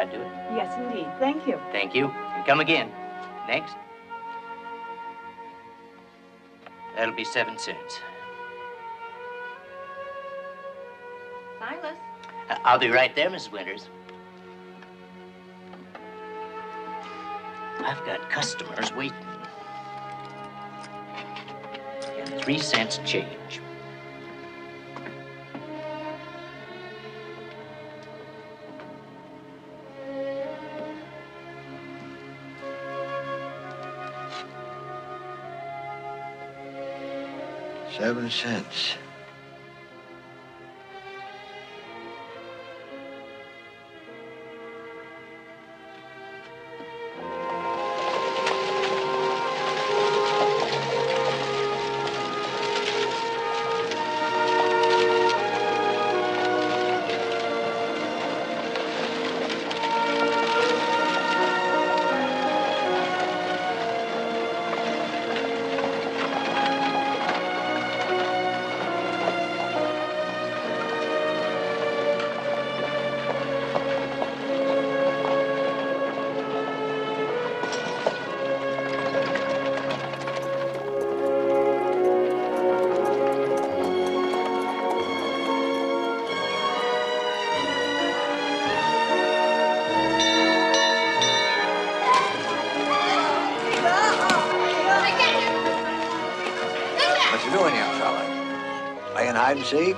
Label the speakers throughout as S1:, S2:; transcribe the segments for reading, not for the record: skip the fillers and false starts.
S1: I do it?
S2: Yes, indeed. Thank you.
S1: Thank you. And come again. Next. That'll be 7 cents.
S2: Silas.
S1: I'll be right there, Mrs. Winters. I've got customers waiting. And 3 cents change.
S3: $7. What you doing, young fella? Playing hide and seek?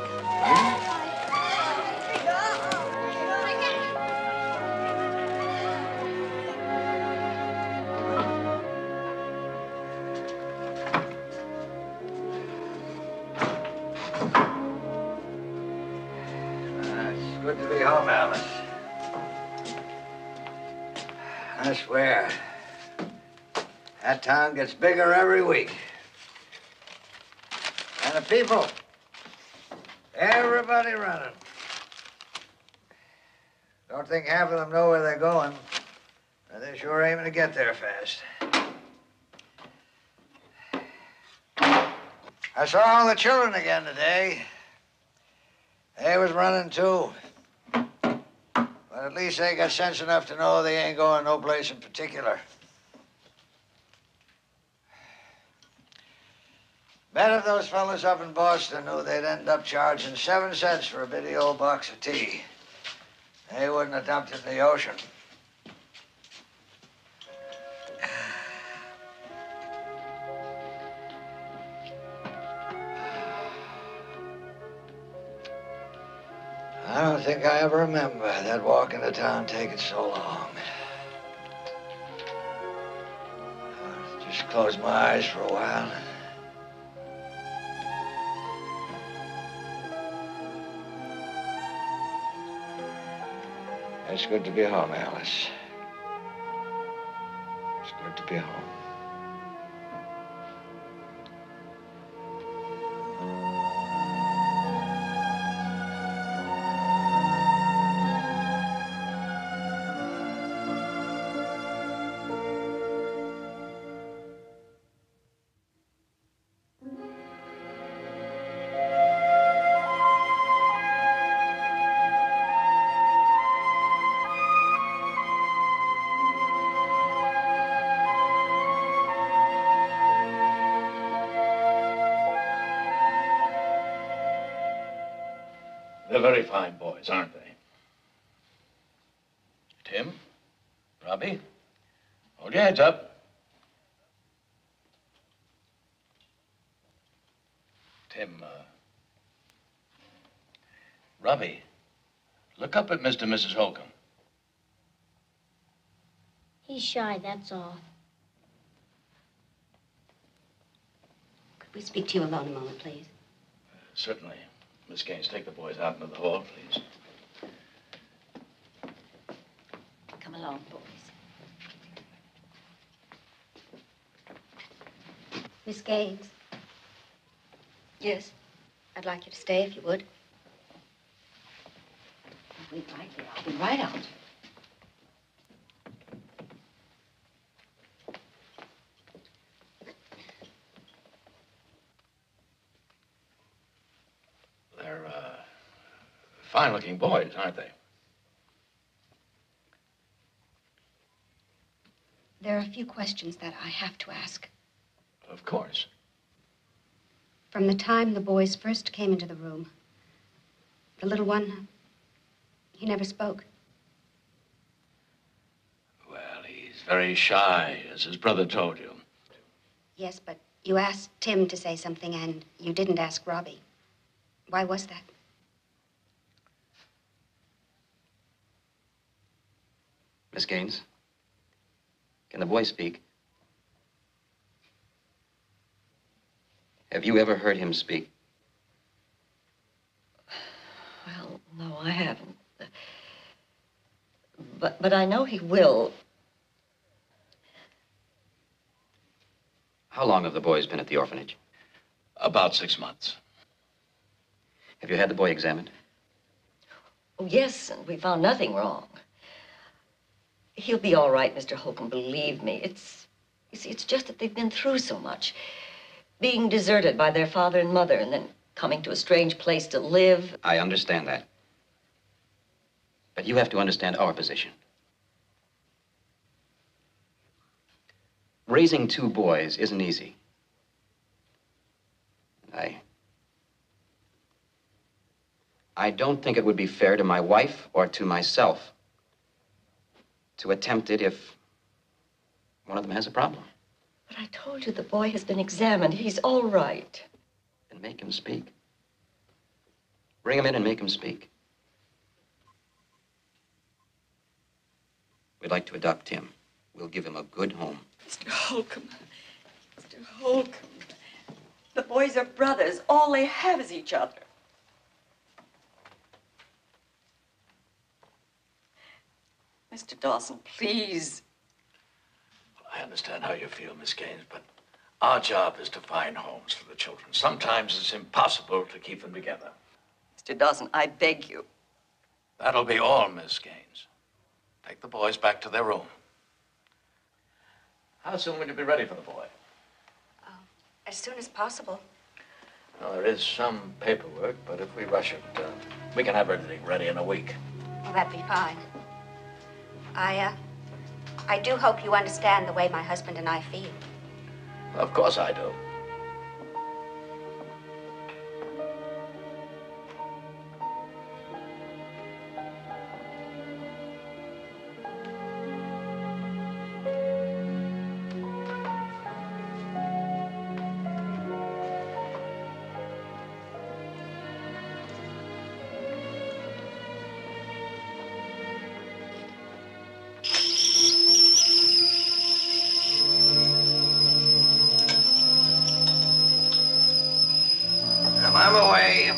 S3: It's good to be home, Alice. I swear, that town gets bigger every week. And the people, everybody running. Don't think half of them know where they're going, but they're sure aiming to get there fast. I saw all the children again today. They was running too. But at least they got sense enough to know they ain't going no place in particular. Bet if those fellas up in Boston knew they'd end up charging 7 cents for a bitty old box of tea, they wouldn't have dumped it in the ocean. I don't think I ever remember that walk into town taking so long. I'll just close my eyes for a while. It's good to be home, Alice. It's good to be home.
S4: They're very fine boys, aren't they? Tim? Robbie? Hold your heads up. Tim, Robbie, look up at Mr. and Mrs. Holcomb.
S5: He's shy, that's all.
S6: Could we speak to you alone a moment, please?
S4: Certainly. Miss Gaines, take the boys out into the hall, please.
S6: Come along, boys. Miss Gaines.
S7: Yes.
S6: I'd like you to stay if you would. Wait right here. I'll be right out.
S4: They're, fine-looking boys, aren't they?
S6: There are a few questions that I have to ask.
S4: Of course.
S6: From the time the boys first came into the room, the little one, he never spoke.
S4: Well, he's very shy, as his brother told you.
S6: Yes, but you asked Tim to say something, and you didn't ask Robbie. Why was that?
S7: Miss Gaines, can the boy speak? Have you ever heard him speak?
S8: Well, no, I haven't. But I know he will.
S7: How long have the boys been at the orphanage?
S4: About 6 months.
S7: Have you had the boy examined?
S8: Oh, yes, and we found nothing wrong. He'll be all right, Mr. Holcomb, believe me. You see, it's just that they've been through so much. Being deserted by their father and mother, and then coming to a strange place to live.
S7: I understand that. But you have to understand our position. Raising 2 boys isn't easy. I don't think it would be fair to my wife or to myself to attempt it if one of them has a problem.
S8: But I told you the boy has been examined. He's all right.
S7: Then make him speak. Bring him in and make him speak. We'd like to adopt him. We'll give him a good home.
S8: Mr. Holcomb. Mr. Holcomb. The boys are brothers. All they have is each other. Mr. Dawson, please.
S4: I understand how you feel, Miss Gaines, but our job is to find homes for the children. Sometimes it's impossible to keep them together.
S8: Mr. Dawson, I beg you.
S4: That'll be all, Miss Gaines. Take the boys back to their room. How soon will you be ready for the boy?
S6: As soon as possible.
S4: Well, there is some paperwork, but if we rush it, we can have everything ready in a week.
S6: Well, that'd be fine. I do hope you understand the way my husband and I feel.
S4: Of course I do.
S3: I'm away.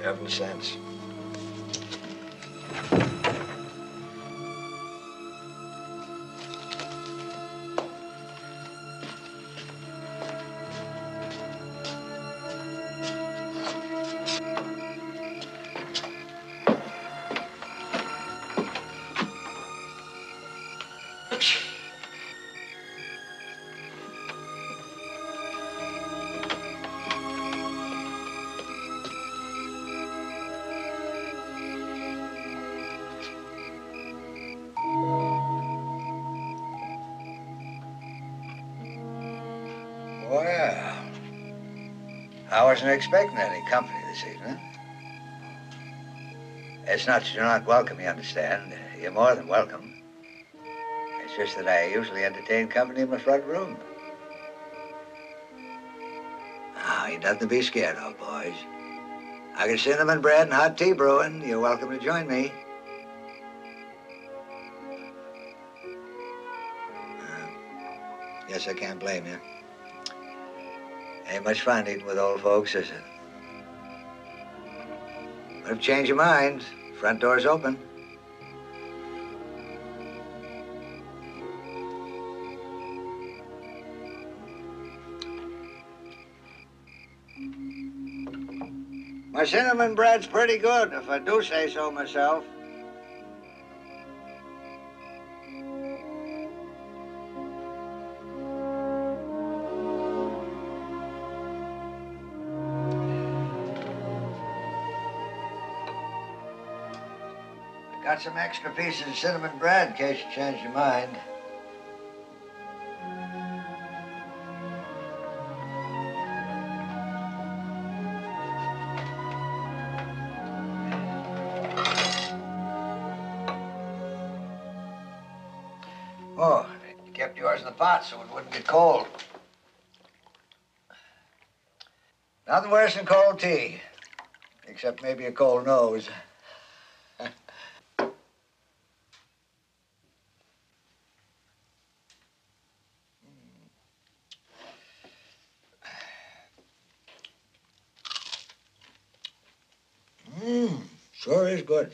S3: $0.07. Well, I wasn't expecting any company this evening. It's not that you're not welcome, you understand. You're more than welcome. It's just that I usually entertain company in my front room. Now, ain't nothing to be scared of, boys. I got cinnamon bread and hot tea brewing. You're welcome to join me. Yes, I can't blame you. Ain't much fun eating with old folks, is it? But if you change your mind, front door's open. My cinnamon bread's pretty good, if I do say so myself. Got some extra pieces of cinnamon bread in case you change your mind. Oh, you kept yours in the pot so it wouldn't get cold. Nothing worse than cold tea, except maybe a cold nose. Sure is good.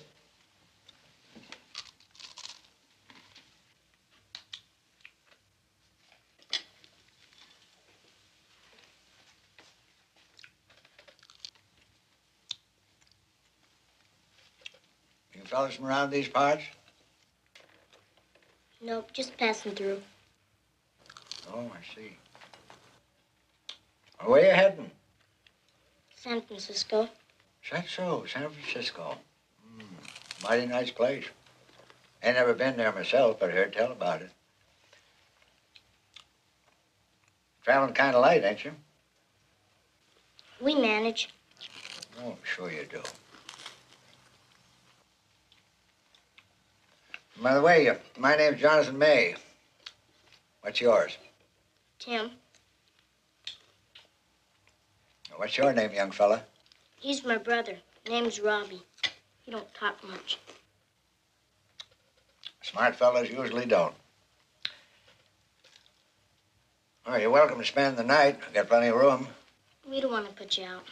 S3: You fellas from around these parts?
S5: Nope, just passing through.
S3: Oh, I see. Well, where you heading?
S5: San Francisco.
S3: Is that so? San Francisco. Mighty nice place. Ain't never been there myself, but I heard tell about it. Traveling kind of light, ain't you?
S5: We manage.
S3: Oh, sure you do. By the way, my name's Jonathan May. What's yours?
S5: Tim,
S3: What's your name, young fella?
S5: he's my brother. Name's Robbie. He don't talk much.
S3: Smart fellas usually don't. Oh, you're welcome to spend the night. I've got plenty of room.
S5: We don't want to put you out.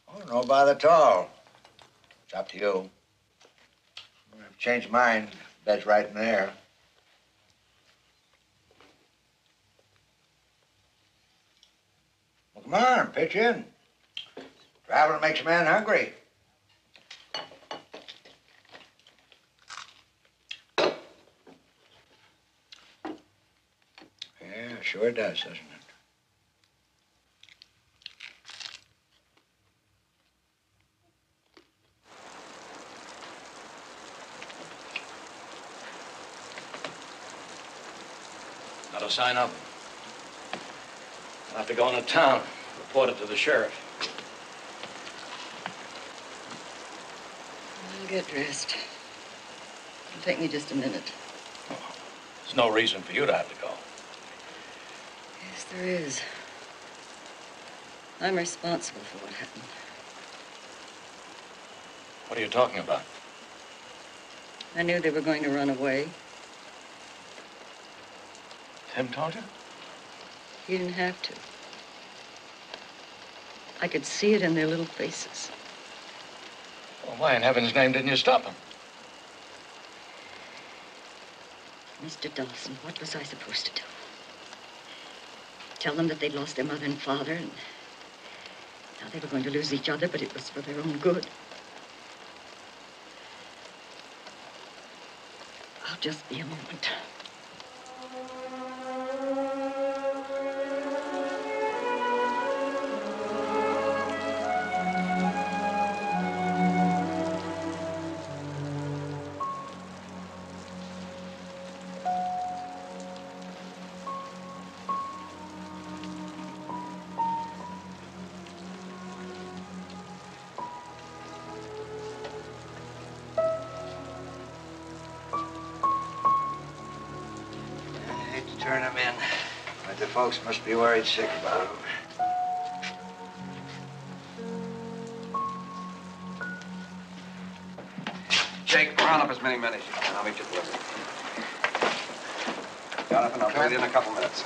S3: Oh, no bother at all. It's up to you. If you change your mind, bed's right in there. Well, come on, pitch in. Traveling makes a man hungry. Yeah, sure it does, doesn't it?
S4: Not a sign of him. I'll have to go into town, report it to the sheriff.
S8: I'll get dressed. It'll take me just a minute.
S4: There's no reason for you to have to go.
S8: Yes, there is. I'm responsible for what happened.
S4: What are you talking about?
S8: I knew they were going to run away.
S4: Tim told you?
S8: You didn't have to. I could see it in their little faces.
S4: Well, why in heaven's name didn't you stop him?
S8: Mr. Dawson, what was I supposed to do? Tell them that they'd lost their mother and father and now they were going to lose each other, but it was for their own good. I'll just be a moment.
S3: Turn him in. But the folks must be worried sick about him.
S9: Jake, round up as many men as you can. I'll meet you at the livery. Jonathan, I'll be with you in a couple minutes.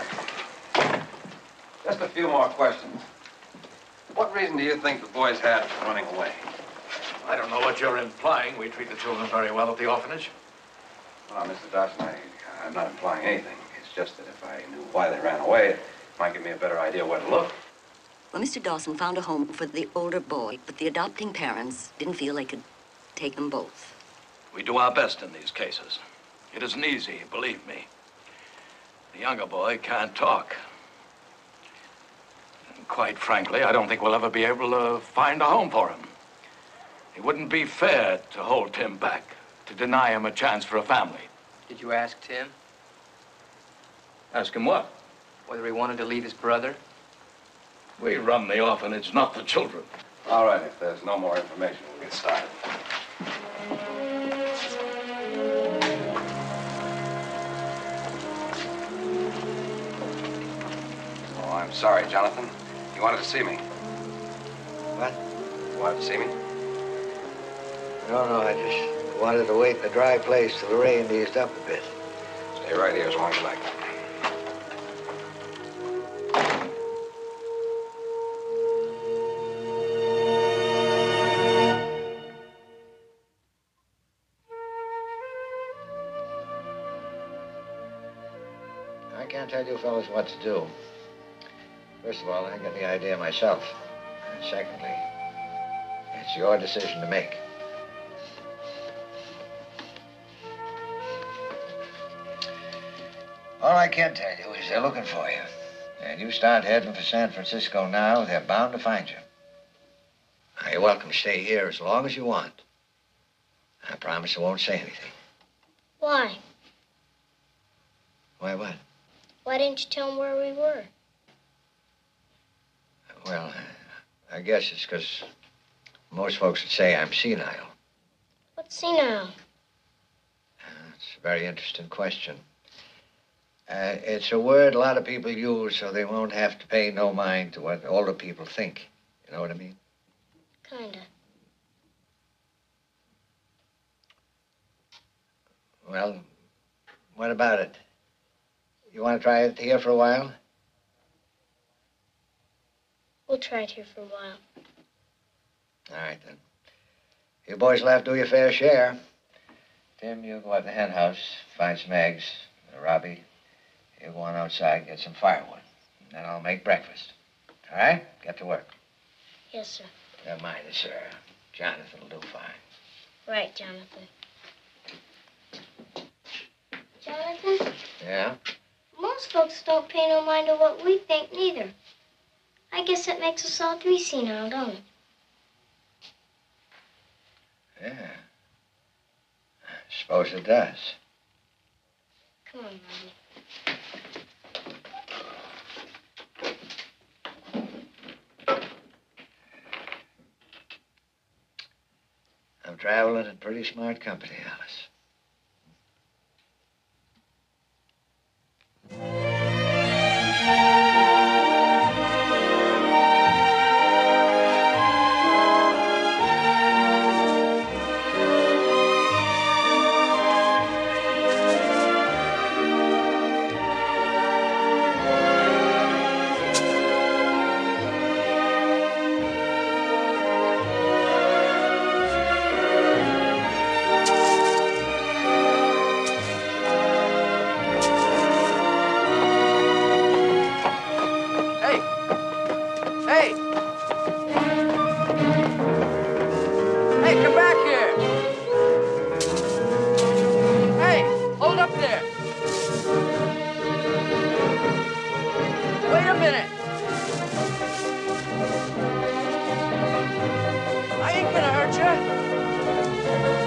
S9: Just a few more questions. What reason do you think the boys had for running away?
S4: I don't know what you're implying. We treat the children very well at the orphanage.
S9: Well, Mr. Dawson, I'm not implying anything. It's just that if I knew why they ran away, it might give me a better idea where to look.
S8: Well, Mr. Dawson found a home for the older boy, but the adopting parents didn't feel they could take them both.
S4: We do our best in these cases. It isn't easy, believe me. The younger boy can't talk. And quite frankly, I don't think we'll ever be able to find a home for him. It wouldn't be fair to hold Tim back. to deny him a chance for a family.
S10: Did you ask Tim
S4: Ask him what?
S10: whether he wanted to leave his brother?
S4: We run the orphanage, not the children.
S9: All right, if there's no more information, we'll get started. Oh, I'm sorry, Jonathan. You wanted to see me.
S3: What?
S9: You wanted to see me?
S3: No, I just wanted to wait in a dry place till the rain eased up a bit.
S9: Stay right here as long as you like.
S3: I can't tell you fellas what to do. First of all, I got the idea myself. And secondly, it's your decision to make. All I can tell you is they're looking for you. And you start heading for San Francisco now, they're bound to find you. Now, you're welcome to stay here as long as you want. I promise I won't say anything.
S5: Why?
S3: Why what?
S5: Why didn't you tell him where we were?
S3: Well, I guess it's because most folks would say I'm senile.
S5: What's senile?
S3: It's a very interesting question. It's a word a lot of people use so they won't have to pay no mind to what older people think. You know what I mean?
S5: Kinda.
S3: Well, what about it? You want to try it here for a while?
S5: We'll try it here for a while.
S3: All right, then. You boys will have to do your fair share. Tim, you go out to the hen house, find some eggs. Robbie, you go on outside, get some firewood. Then I'll make breakfast. All right? Get to work.
S5: Yes, sir.
S3: Never mind it, sir. Jonathan will do fine.
S5: Right, Jonathan. Jonathan,
S3: Yeah?
S5: most folks don't pay no mind to what we think, neither. I guess that makes us all three senile, don't it?
S3: Yeah. I suppose it does.
S5: Come on, Robbie.
S3: I'm traveling in pretty smart company, Alice.
S10: Hey, come back here! Hey, hold up there! Wait a minute! I ain't gonna hurt you!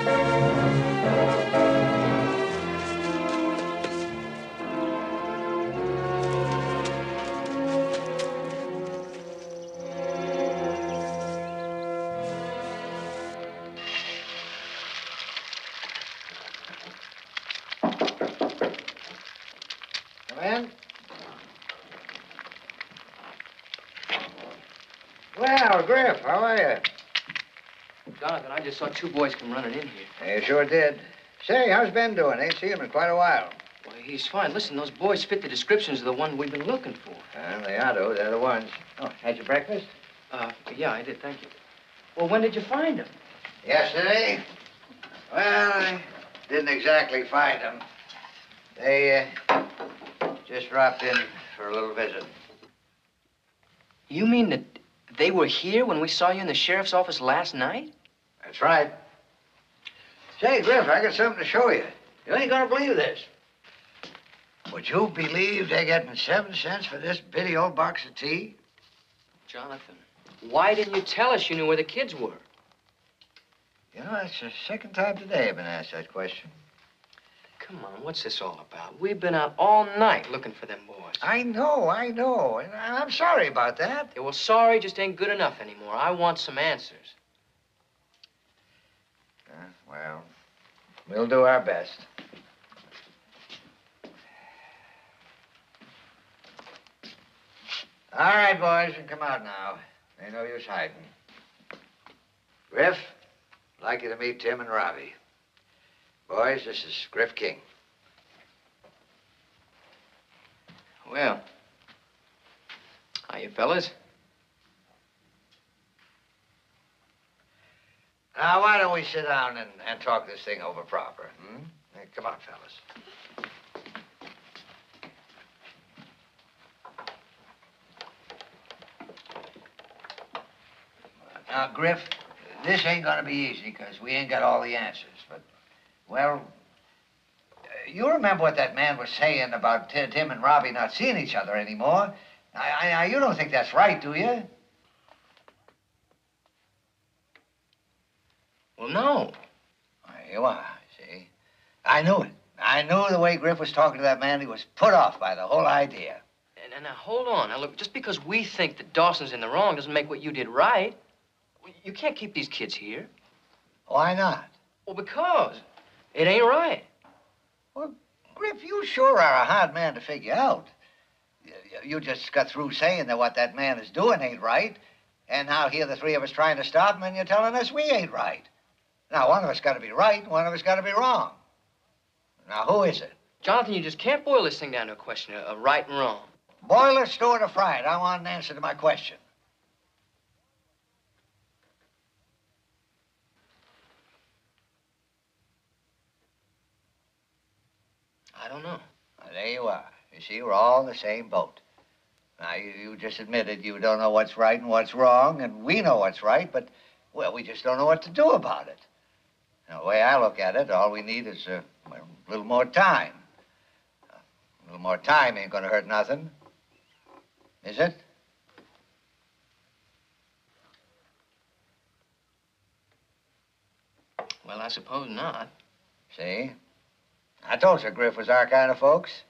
S3: Come in. Well, Griff, how are you?
S10: Jonathan, I just saw two boys come running in here.
S3: You sure did. Say, how's Ben doing? Ain't seen him in quite a while.
S10: Well, he's fine. Listen, those boys fit the descriptions of the one we've been looking for.
S3: They ought to. They're the ones. Oh, had your breakfast?
S10: Yeah, I did, thank you. Well, when did you find them?
S3: Yesterday? Well, I didn't exactly find them. They, just dropped in for a little visit.
S10: You mean that they were here when we saw you in the sheriff's office last night?
S3: That's right. Say, Griff, I got something to show you. You ain't gonna believe this. Would you believe they're getting 7 cents for this bitty old box of tea?
S10: Jonathan, why didn't you tell us you knew where the kids were?
S3: You know, that's the second time today I've been asked that question.
S10: Come on, what's this all about? We've been out all night looking for them boys.
S3: I know. And I'm sorry about that.
S10: Yeah, well, sorry just ain't good enough anymore. I want some answers.
S3: Well, we'll do our best. All right, boys, you can come out now. Ain't no use hiding. Griff, I'd like you to meet Tim and Robbie. Boys, this is Griff King.
S10: Well, how you fellas?
S3: Now, why don't we sit down and talk this thing over proper, hmm? Hey, come on, fellas. Now, Griff, this ain't gonna be easy, because we ain't got all the answers, but, well, you remember what that man was saying about Tim and Robbie not seeing each other anymore. You don't think that's right, do you?
S10: Well, no.
S3: There you are, see? I knew it. I knew the way Griff was talking to that man, he was put off by the whole idea.
S10: And now, hold on. Now, look, just because we think that Dawson's in the wrong doesn't make what you did right. You can't keep these kids here.
S3: Why not?
S10: Well, because it ain't right.
S3: Well, Griff, you sure are a hard man to figure out. You just got through saying that what that man is doing ain't right, and now here the three of us trying to stop him, and you're telling us we ain't right. Now, one of us got to be right, one of us got to be wrong. Now, who is it?
S10: Jonathan, you just can't boil this thing down to a question of right and wrong.
S3: Boil it, stew it, or fry it. I want an answer to my question.
S10: I don't know.
S3: Well, there you are. You see, we're all in the same boat. Now, you just admitted you don't know what's right and what's wrong, and we know what's right, but, well, we just don't know what to do about it. Now, the way I look at it, all we need is a little more time. A little more time ain't gonna hurt nothing. Is it?
S10: Well, I suppose not.
S3: See? I told you Griff was our kind of folks.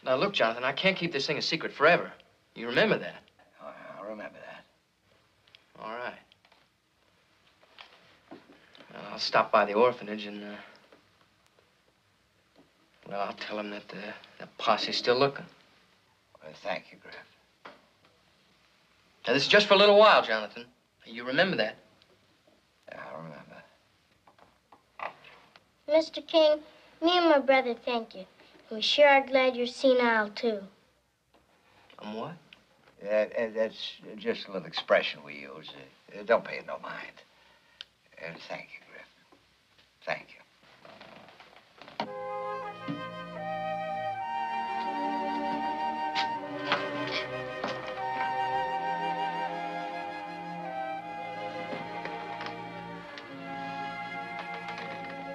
S10: Now, look, Jonathan, I can't keep this thing a secret forever. You remember that?
S3: Oh, I'll remember that.
S10: All right. Well, I'll stop by the orphanage and, well, I'll tell them that the posse's still looking.
S3: Well, thank you, Griff.
S10: Now, this is just for a little while, Jonathan. You remember that?
S3: Yeah, I'll remember.
S5: Mr. King, me and my brother thank you. We sure are glad you're senile, too.
S10: What?
S3: Yeah, that's just a little expression we use. Don't pay it no mind. Thank you, Griff. Thank you.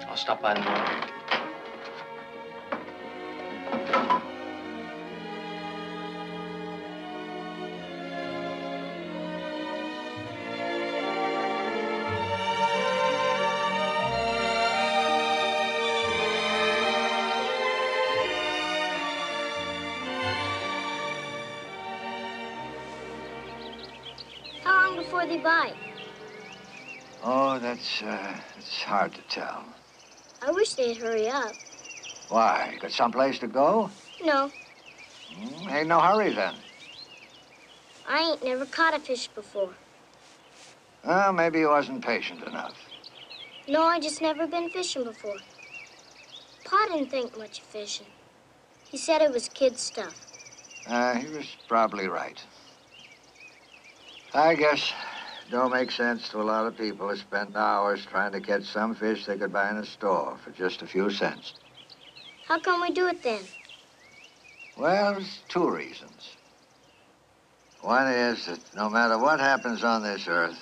S10: I'll stop by tomorrow.
S5: How long before they bite?
S3: Oh, that's hard to tell.
S5: I wish they'd hurry up.
S3: Why? Got someplace to go?
S5: No,
S3: Ain't no hurry then.
S5: I ain't never caught a fish before.
S3: Well, maybe he wasn't patient enough.
S5: No, I just never been fishing before. Pa didn't think much of fishing. He said it was kid stuff.
S3: He was probably right. I guess it don't make sense to a lot of people to spend hours trying to catch some fish they could buy in a store for just a few cents.
S5: How come we do it then?
S3: Well, there's two reasons. One is that no matter what happens on this earth,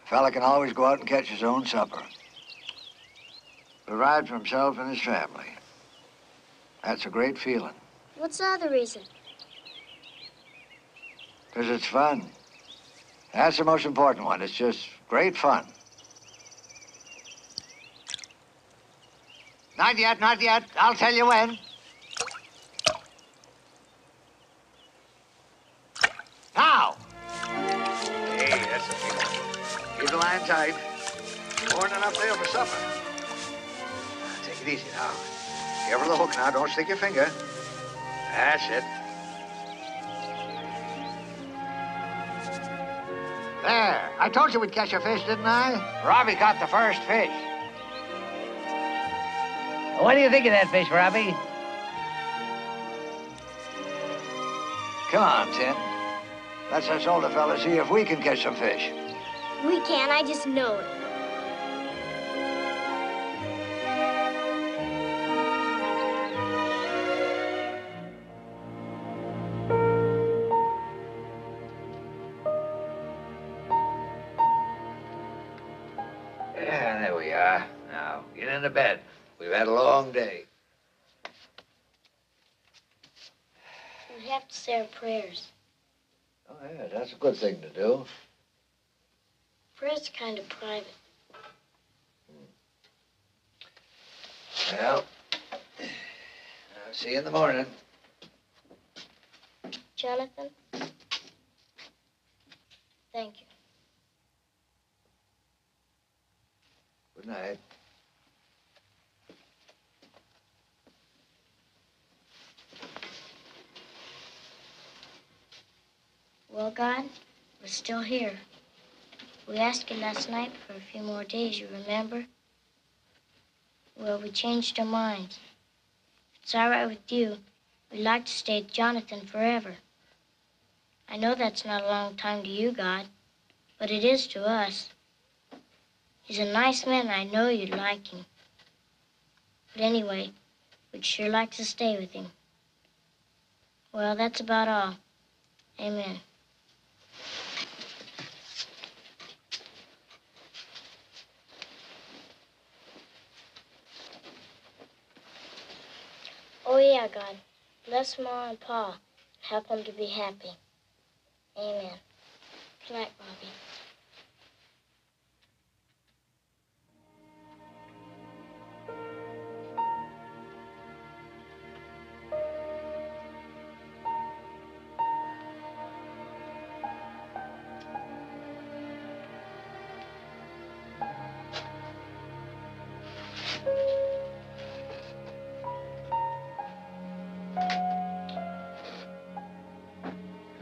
S3: a fella can always go out and catch his own supper. Provide for himself and his family. That's a great feeling.
S5: What's the other reason?
S3: 'Cause it's fun. That's the most important one. It's just great fun. Not yet, not yet. I'll tell you when. Now! Hey, that's a big one. Keep the line tight. More than enough there for supper. Take it easy now. Careful of the hook now. Don't stick your finger. That's it. There. I told you we'd catch a fish, didn't I? Robbie caught the first fish. What do you think of that fish, Robbie? Come on, Tim. Let's us older fellas see if we can catch some fish.
S5: We can, I just know it.
S3: Yeah, there we are. Now, get into bed. We've had a long day.
S5: We have to say our prayers.
S3: Oh, yeah, that's a good thing to do.
S5: Prayers are kind of private.
S3: Well, I'll see you in the morning.
S5: Jonathan, thank you.
S3: Good night.
S5: Well, God, we're still here. We asked you last night for a few more days, you remember? Well, we changed our minds. If it's all right with you, we'd like to stay with Jonathan forever. I know that's not a long time to you, God, but it is to us. He's a nice man, and I know you'd like him. But anyway, we'd sure like to stay with him. Well, that's about all. Amen. Oh, yeah, God. Bless Ma and Pa. Help them to be happy. Amen. Good night, Bobby.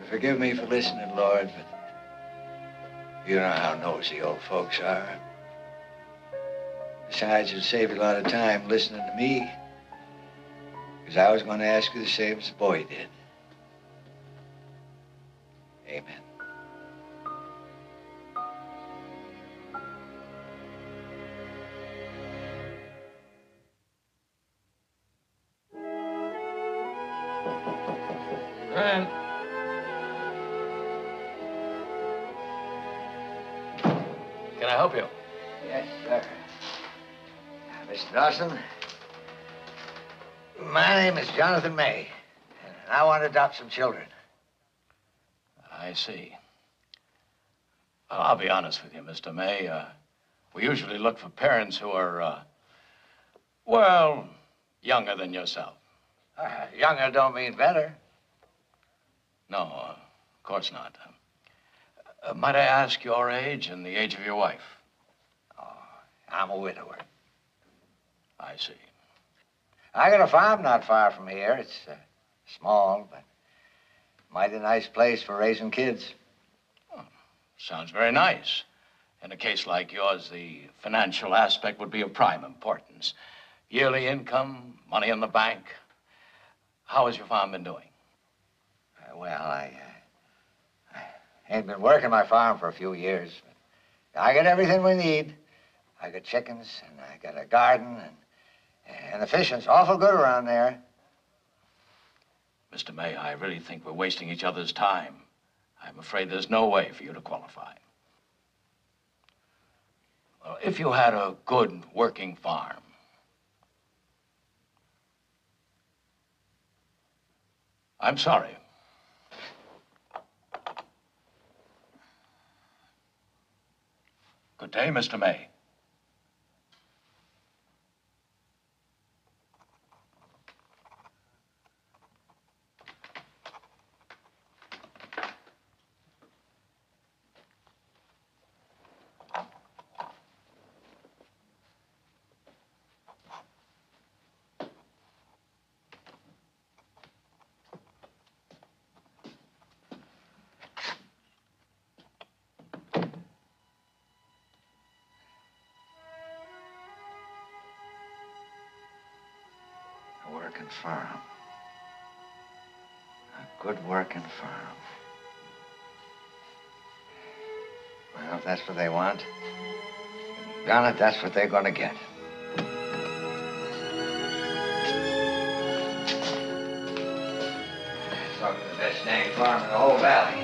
S3: Forgive me for listening, Lord, but you know how nosy old folks are. Besides, it'd save you a lot of time listening to me, because I was going to ask you the same as the boy did. Amen.
S4: Grant. Can I help you?
S3: Yes, sir. Mr. Dawson, my name is Jonathan May, and I want to adopt some children.
S4: I see. Well, I'll be honest with you, Mr. May. We usually look for parents who are, well, younger than yourself.
S3: Younger don't mean better.
S4: No, of course not. Might I ask your age and the age of your wife?
S3: Oh, I'm a widower.
S4: I see.
S3: I got a farm not far from here. It's small, but mighty nice place for raising kids.
S4: Oh, sounds very nice. In a case like yours, the financial aspect would be of prime importance. Yearly income, money in the bank. How has your farm been doing?
S3: Well, I ain't been working my farm for a few years. But I got everything we need. I got chickens, and I got a garden, and the fishing's awful good around there.
S4: Mr. May, I really think we're wasting each other's time. I'm afraid there's no way for you to qualify. Well, if you had a good working farm, I'm sorry. Good day, Mr. May.
S3: working firm. A good working firm. Well, if that's what they want, Janet, that's what they're gonna get. Talking to the best dang farm in the whole valley.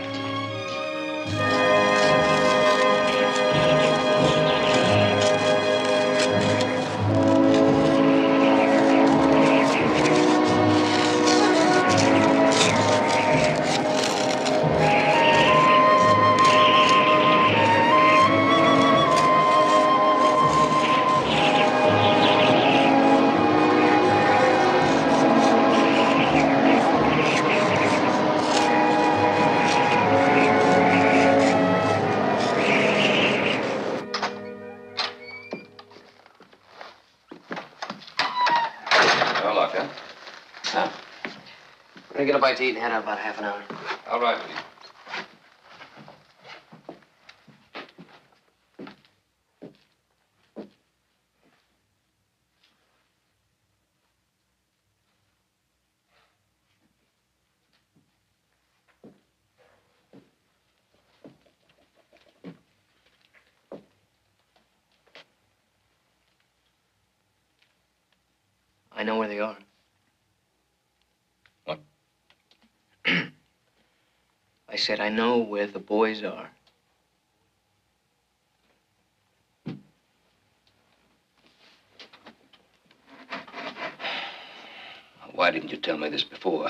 S7: No luck, huh? No. We're gonna get a bite to eat and head out about half an hour.
S9: All right with you.
S10: I know where they are.
S4: What?
S10: I said I know where the boys are.
S4: Why didn't you tell me this before?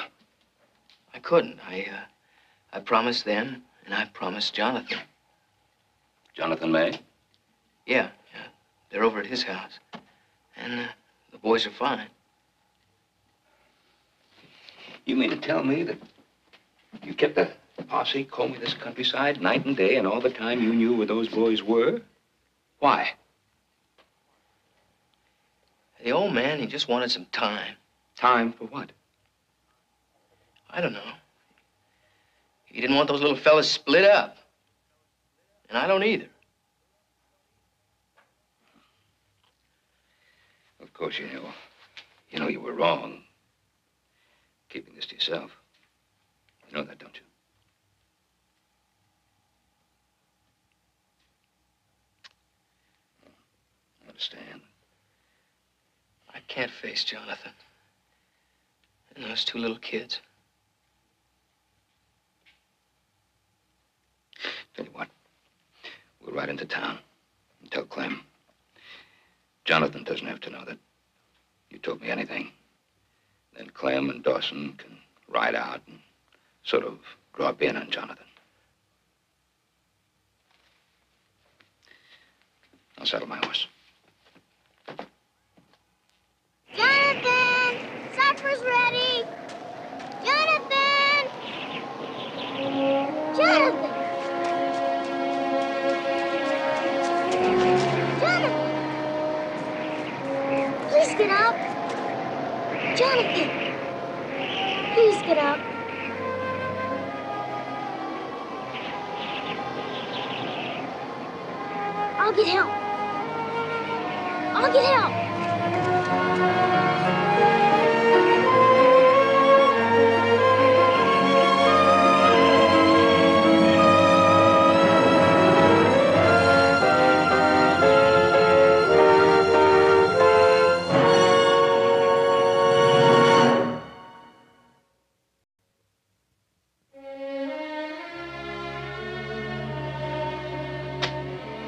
S10: I couldn't. I promised them, and I promised Jonathan.
S4: Jonathan May?
S10: Yeah. They're over at his house. And the boys are fine.
S4: You mean to tell me that you kept a posse combing this countryside night and day, and all the time you knew where those boys were? Why?
S10: The old man, he just wanted some time.
S4: Time for what?
S10: I don't know. He didn't want those little fellas split up. And I don't either.
S4: Of course, you know you were wrong keeping this to yourself. You know that, don't you? I understand.
S10: I can't face Jonathan. And those two little kids.
S4: Tell you what, we'll ride into town and tell Clem. Jonathan doesn't have to know that you told me anything. Then Clem and Dawson can ride out and sort of drop in on Jonathan. I'll saddle my horse.
S5: Jonathan! Supper's ready! Jonathan! Jonathan! Jonathan! Please get up! Jonathan! Please get up. I'll get help. I'll get help.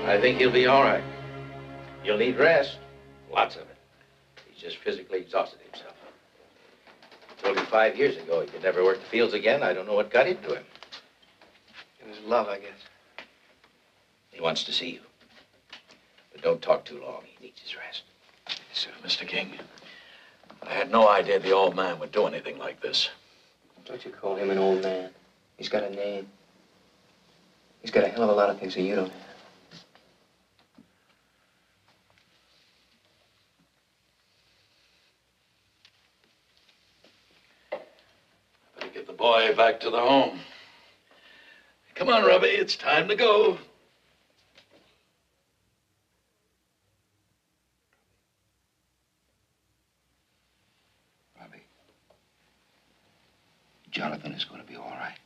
S4: I think he'll be all right. He'll need rest. Lots of it. He's just physically exhausted himself. I told him 5 years ago he could never work the fields again. I don't know what got into him.
S10: It was love, I guess.
S4: He wants to see you. But don't talk too long. He needs his rest.
S11: Yes, sir, Mr. King. I had no idea the old man would do anything like this.
S7: Don't you call him an old man. He's got a name. He's got a hell of a lot of things that you don't have.
S11: Better get the boy back to the home. Come on, Robbie, it's time to go.
S4: Robbie.
S3: Jonathan is going to be all right.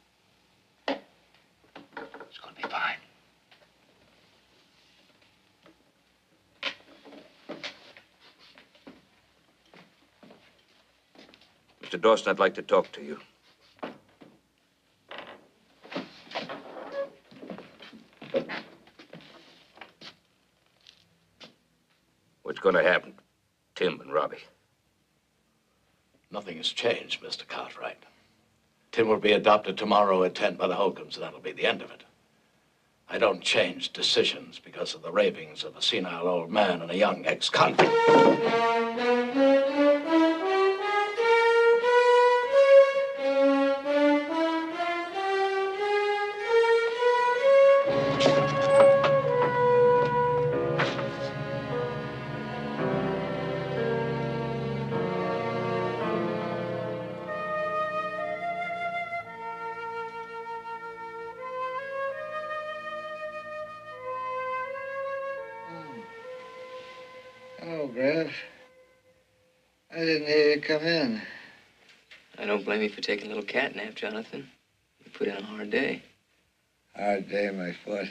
S3: It's going to be fine.
S12: Mr. Dawson, I'd like to talk to you. What's going to happen to Tim and Robbie?
S4: Nothing has changed, Mr. Cartwright. Tim will be adopted tomorrow at 10 by the Holcombs, and that'll be the end of it. I don't change decisions because of the ravings of a senile old man and a young ex-convict.
S3: Hello, Griff. I didn't hear you come in.
S10: I don't blame you for taking a little cat nap, Jonathan. You put in a hard day.
S3: Hard day, my foot.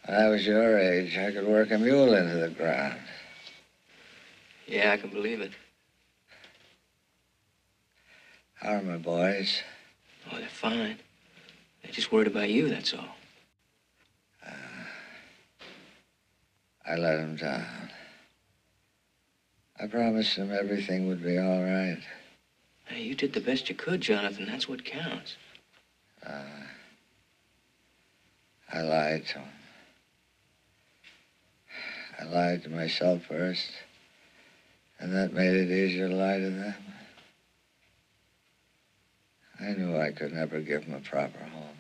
S3: When I was your age, I could work a mule into the ground.
S10: Yeah, I can believe it.
S3: How are my boys?
S10: Oh, they're fine. They're just worried about you, that's all.
S3: I let them down. I promised them everything would be all right.
S10: Hey, you did the best you could, Jonathan. That's what counts.
S3: I lied to them. I lied to myself first, and that made it easier to lie to them. I knew I could never give them a proper home.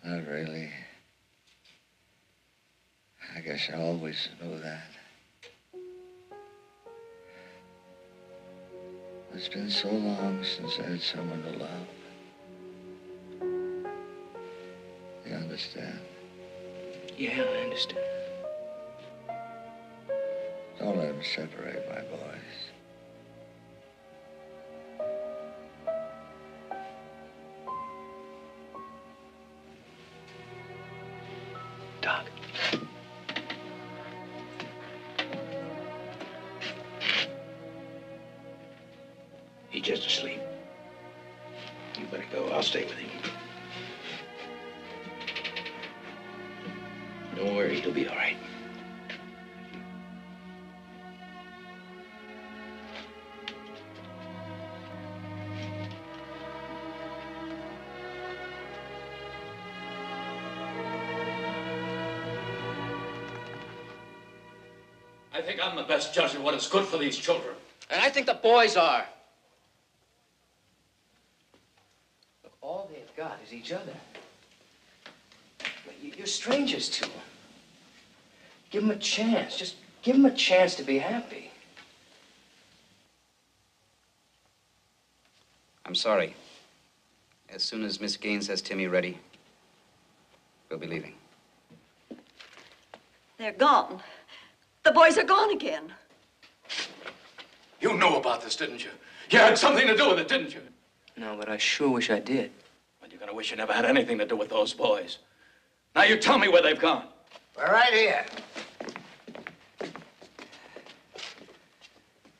S3: Not really. I guess I always knew that. It's been so long since I had someone to love. You understand?
S10: Yeah, I understand.
S3: Don't let them separate my boys.
S10: Doc. He's just asleep. You better go. I'll stay with him. Don't worry, he'll be all right.
S11: I think I'm the best judge of what is good for these children.
S10: And I think the boys are. Look, all they've got is each other. You're strangers to them. Give them a chance. Just give them a chance to be happy.
S7: I'm sorry. As soon as Miss Gaines has Timmy ready, we'll be leaving.
S8: They're gone. The boys are gone again.
S11: You knew about this, didn't you? You had something to do with it, didn't you?
S10: No, but I sure wish I did.
S11: Well, you're gonna wish you never had anything to do with those boys. Now you tell me where they've gone.
S3: We're right here.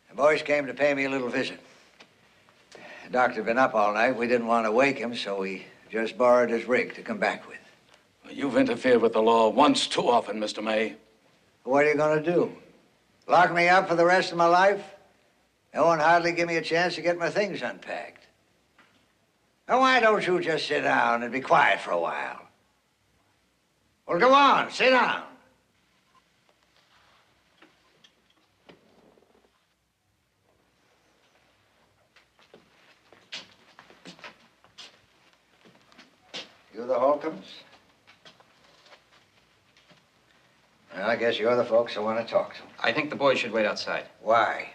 S3: The boys came to pay me a little visit. The doctor'd been up all night. We didn't want to wake him, so we just borrowed his rig to come back with.
S11: Well, you've interfered with the law once too often, Mr. May.
S3: What are you gonna do? Lock me up for the rest of my life? They won't hardly give me a chance to get my things unpacked. Now, why don't you just sit down and be quiet for a while? Well, go on, sit down. You the Holcombs? Well, I guess you're the folks I want to talk to.
S7: I think the boys should wait outside.
S3: Why?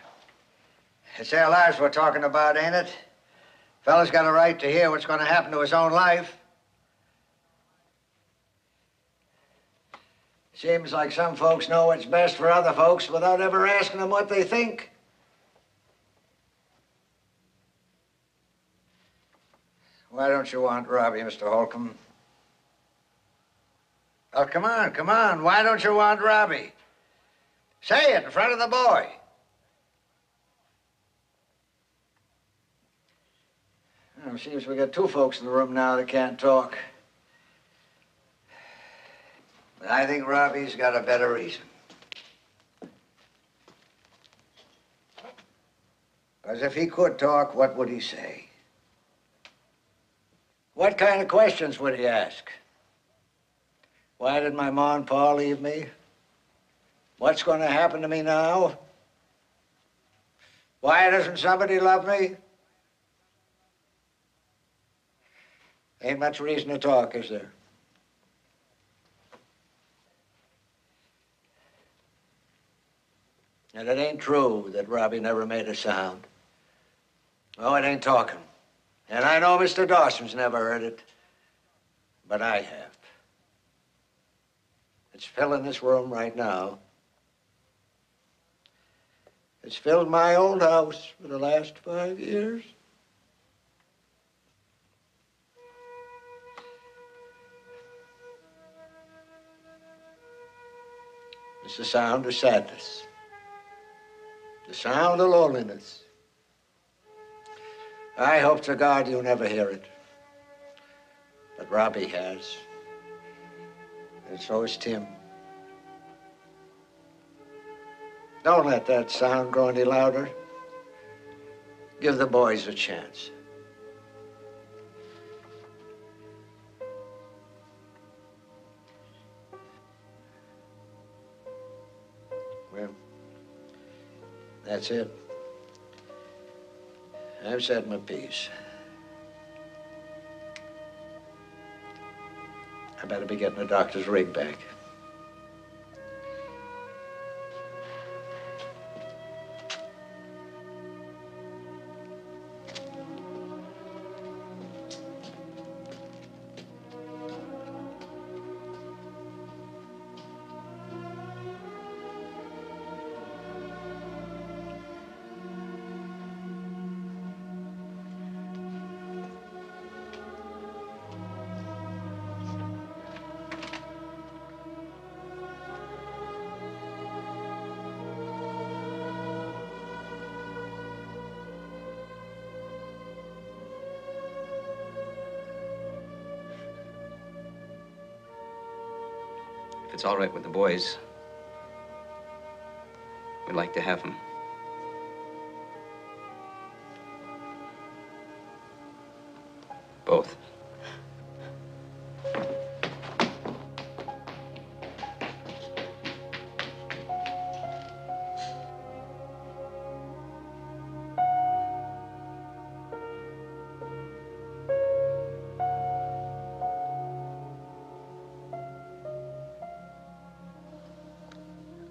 S3: It's their lives we're talking about, ain't it? Fella's got a right to hear what's going to happen to his own life. Seems like some folks know what's best for other folks without ever asking them what they think. don't you want Robbie, Mr. Holcomb? Oh, come on, come on. Why don't you want Robbie? Say it in front of the boy. Well, it seems we got two folks in the room now that can't talk. But I think Robbie's got a better reason. Because if he could talk, what would he say? What kind of questions would he ask? Why did my ma and pa leave me? What's going to happen to me now? Why doesn't somebody love me? Ain't much reason to talk, is there? And it ain't true that Robbie never made a sound. Oh, it ain't talking. And I know Mr. Dawson's never heard it, but I have. It's filling this room right now. It's filled my old house for the last 5 years. It's the sound of sadness. The sound of loneliness. I hope to God you never hear it. But Robbie has. And so is Tim. Don't let that sound grow any louder. Give the boys a chance. Well, that's it. I've said my piece. I better be getting the doctor's rig back.
S7: If it's all right with the boys, we'd like to have him. Both.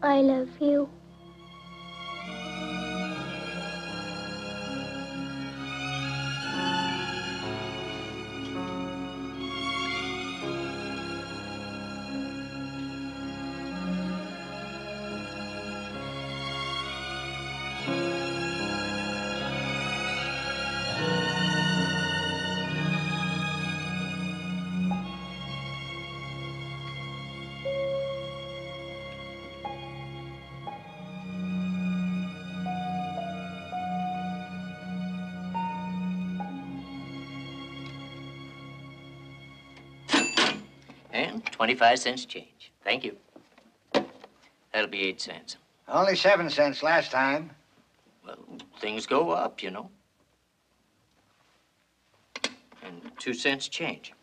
S5: I love you.
S1: And 25 cents change. Thank you. That'll be 8 cents.
S3: Only 7 cents last time.
S1: Well, things go up, you know. And 2 cents change.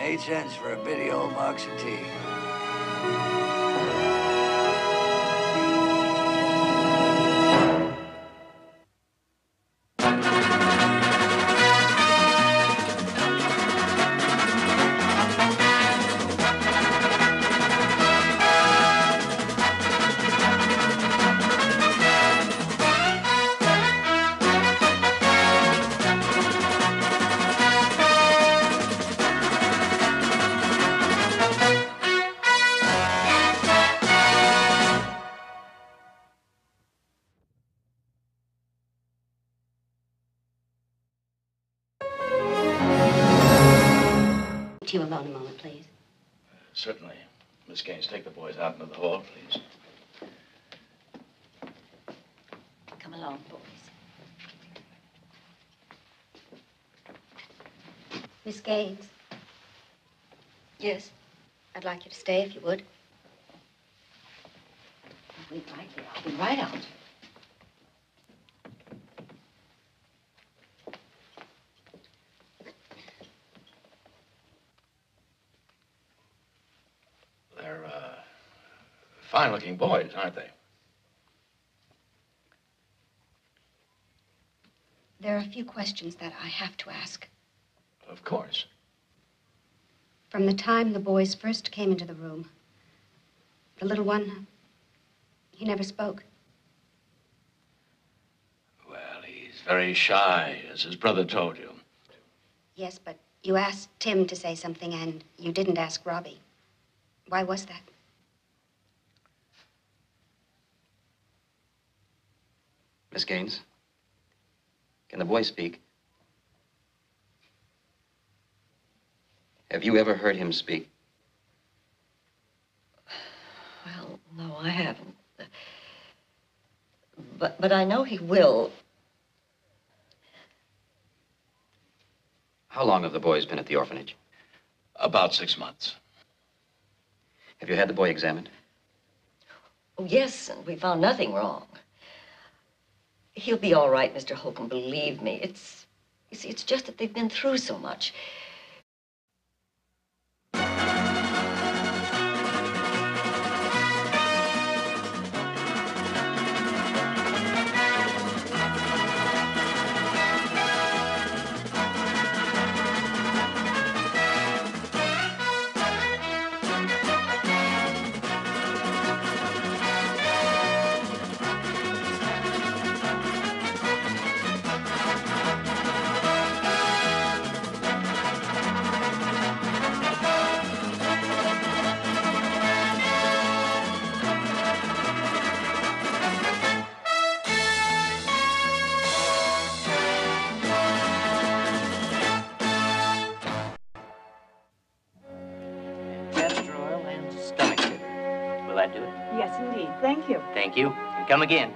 S13: 8 cents for a bitty old box of tea.
S6: You alone a moment, please.
S4: Certainly. Miss Gaines, take the boys out into the hall, please.
S8: Come along, boys.
S6: Miss Gaines.
S8: Yes?
S6: I'd like you to stay if you would. Wait right there. I'll be right out.
S4: They're, fine-looking boys, aren't they?
S6: There are a few questions that I have to ask.
S4: Of course.
S6: From the time the boys first came into the room, the little one, he never spoke.
S4: Well, he's very shy, as his brother told you.
S6: Yes, but you asked Tim to say something, and you didn't ask Robbie. Why was that?
S7: Miss Gaines, can the boy speak? Have you ever heard him speak?
S8: Well, no, I haven't. But I know he will.
S7: How long have the boys been at the orphanage?
S4: About 6 months.
S7: Have you had the boy examined?
S8: Oh, yes, and we found nothing wrong. He'll be all right, Mr. Holcomb, believe me. You see, it's just that they've been through so much.
S1: Castor oil and stomach sugar. Will that do it?
S2: Yes, indeed. Thank you.
S1: Thank you. And come again.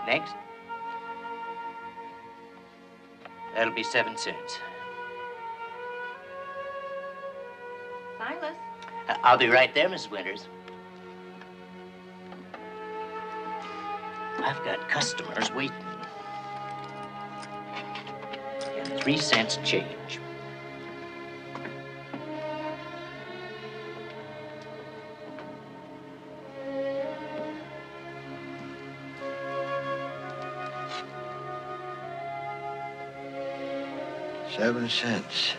S1: Next. That'll be 7 cents.
S2: Silas.
S1: I'll be right there, Mrs. Winters. I've got customers waiting. And 3 cents change.
S3: $7.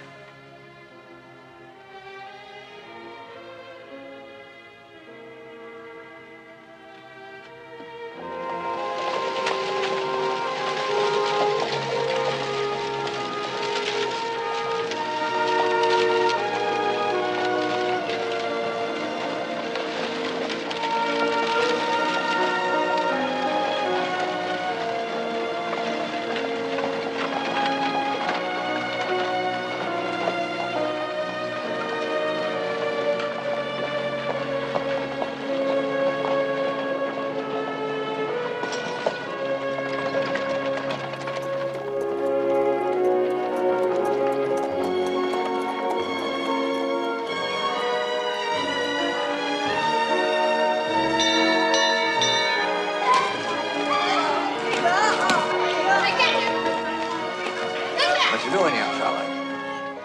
S3: What you doing, young fella?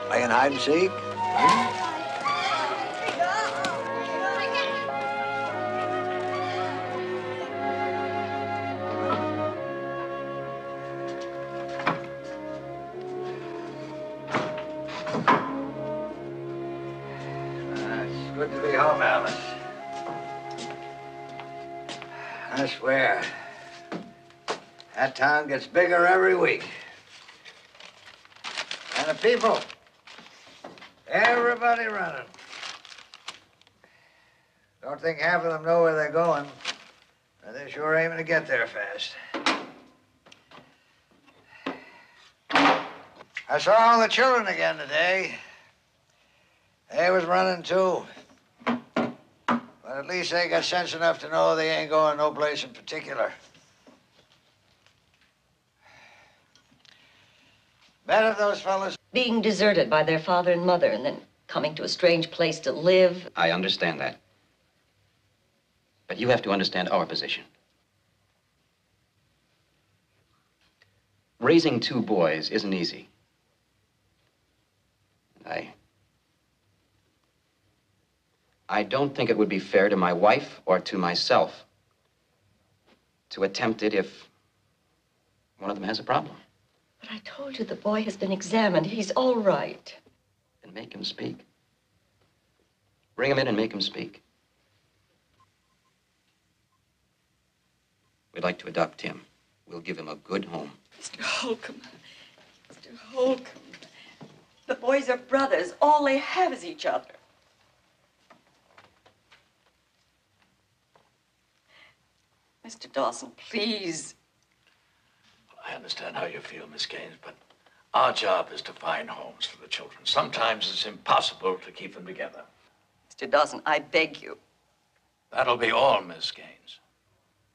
S3: Playing hide and seek? good to be home, Alice. I swear, that town gets bigger every week. And the people, everybody running. Don't think half of them know where they're going. And they're sure aiming to get there fast. I saw all the children again today. They was running too. But at least they got sense enough to know they ain't going no place in particular. Bet if those fellas...
S8: Being deserted by their father and mother and then coming to a strange place to live.
S7: I understand that. But you have to understand our position. Raising two boys isn't easy. I don't think it would be fair to my wife or to myself to attempt it if one of them has a problem.
S8: But I told you the boy has been examined. He's all right.
S7: Then make him speak. Bring him in and make him speak. We'd like to adopt Tim. We'll give him a good home.
S8: Mr. Holcomb. Mr. Holcomb. The boys are brothers. All they have is each other. Mr. Dawson, please.
S4: I understand how you feel, Miss Gaines, but our job is to find homes for the children. Sometimes it's impossible to keep them together.
S8: Mr. Dawson, I beg you.
S4: That'll be all, Miss Gaines.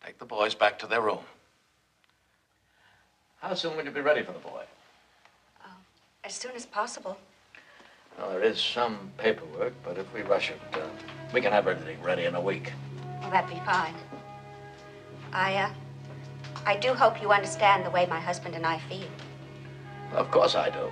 S4: Take the boys back to their room. How soon will you be ready for the boy?
S6: As soon as possible.
S4: Well, there is some paperwork, but if we rush it, we can have everything ready in a week.
S6: Well, that'd be fine. I do hope you understand the way my husband and I feel.
S4: Of course I do.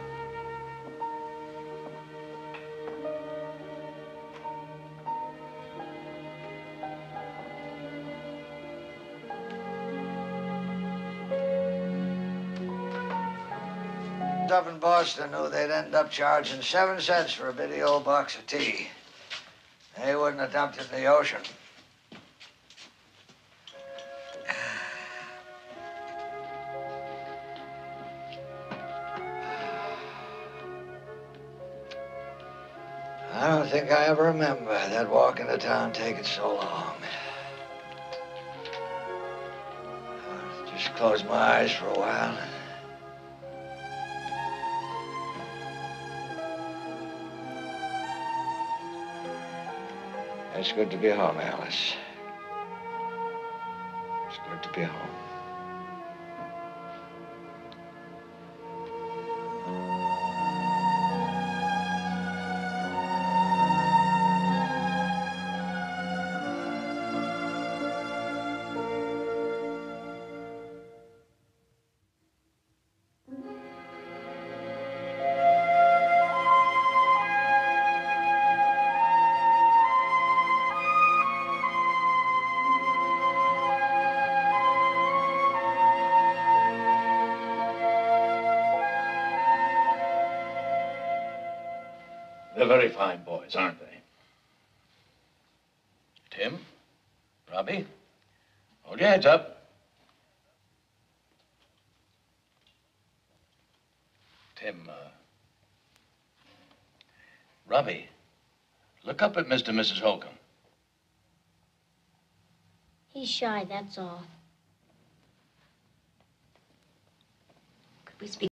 S3: Up in Boston knew they'd end up charging 7 cents for a bitty old box of tea. They wouldn't have dumped it in the ocean. I don't think I ever remember that walk into town taking so long. I'll just close my eyes for a while. It's good to be home, Alice. It's good to be home.
S4: They're very fine boys, aren't they? Tim? Robbie? Hold your heads up. Tim, Robbie, look up at Mr. and Mrs. Holcomb.
S5: He's shy, that's all.
S8: Could we speak?